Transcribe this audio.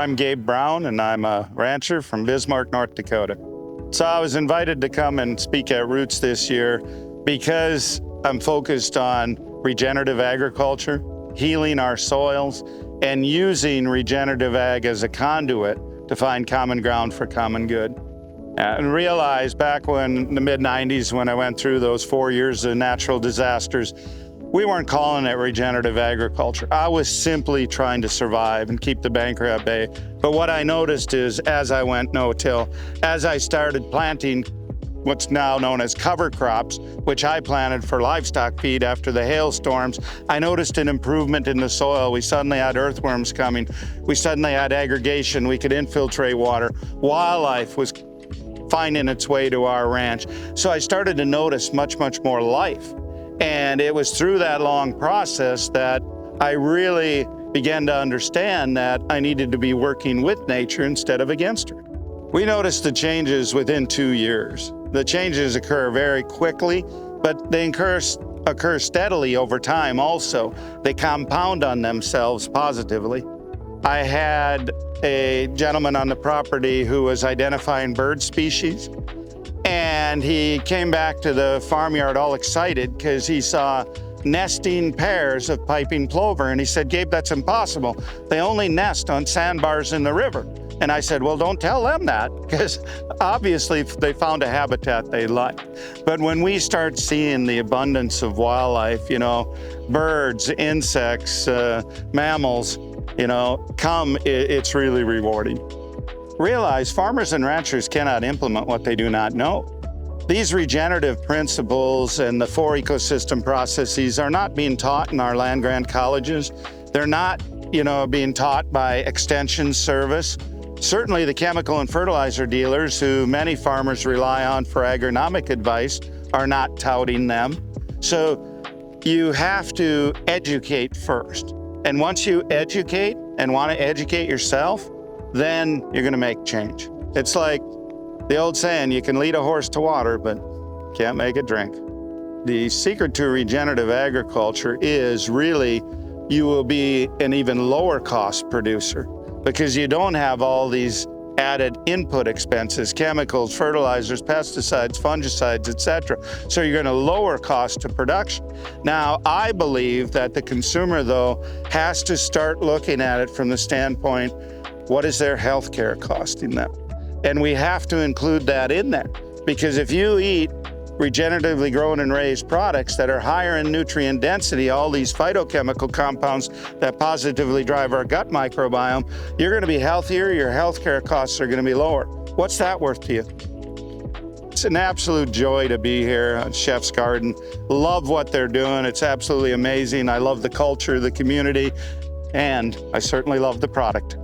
I'm Gabe Brown, and I'm a rancher from Bismarck, North Dakota. So I was invited to come and speak at Roots this year because I'm focused on regenerative agriculture, healing our soils, and using regenerative ag as a conduit to find common ground for common good. And realize back when in the mid-90s, when I went through those 4 years of natural disasters, we weren't calling it regenerative agriculture. I was simply trying to survive and keep the banker at bay. But what I noticed is as I went no-till, as I started planting what's now known as cover crops, which I planted for livestock feed after the hailstorms, I noticed an improvement in the soil. We suddenly had earthworms coming. We suddenly had aggregation. We could infiltrate water. Wildlife was finding its way to our ranch. So I started to notice much, much more life. And it was through that long process that I really began to understand that I needed to be working with nature instead of against her. We noticed the changes within 2 years. The changes occur very quickly, but they occur steadily over time also. They compound on themselves positively. I had a gentleman on the property who was identifying bird species, and he came back to the farmyard all excited because he saw nesting pairs of piping plover, and he said, "Gabe, that's impossible. They only nest on sandbars in the river." And I said, "Well, don't tell them that, because obviously they found a habitat they like." But when we start seeing the abundance of wildlife, birds, insects, mammals, it's really rewarding. Realize farmers and ranchers cannot implement what they do not know. These regenerative principles and the 4 ecosystem processes are not being taught in our land-grant colleges. They're not, being taught by extension service. Certainly the chemical and fertilizer dealers, who many farmers rely on for agronomic advice, are not touting them. So you have to educate first. And once you educate and want to educate yourself, then you're going to make change. It's like the old saying, you can lead a horse to water, but can't make it drink. The secret to regenerative agriculture is really you will be an even lower cost producer because you don't have all these added input expenses, chemicals, fertilizers, pesticides, fungicides, etc. So you're going to lower cost of production. Now, I believe that the consumer, though, has to start looking at it from the standpoint, what is their health care costing them? And we have to include that in there, because if you eat regeneratively grown and raised products that are higher in nutrient density, all these phytochemical compounds that positively drive our gut microbiome, you're going to be healthier, your healthcare costs are going to be lower. What's that worth to you? It's an absolute joy to be here at Chef's Garden. Love what they're doing. It's absolutely amazing. I love the culture, the community, and I certainly love the product.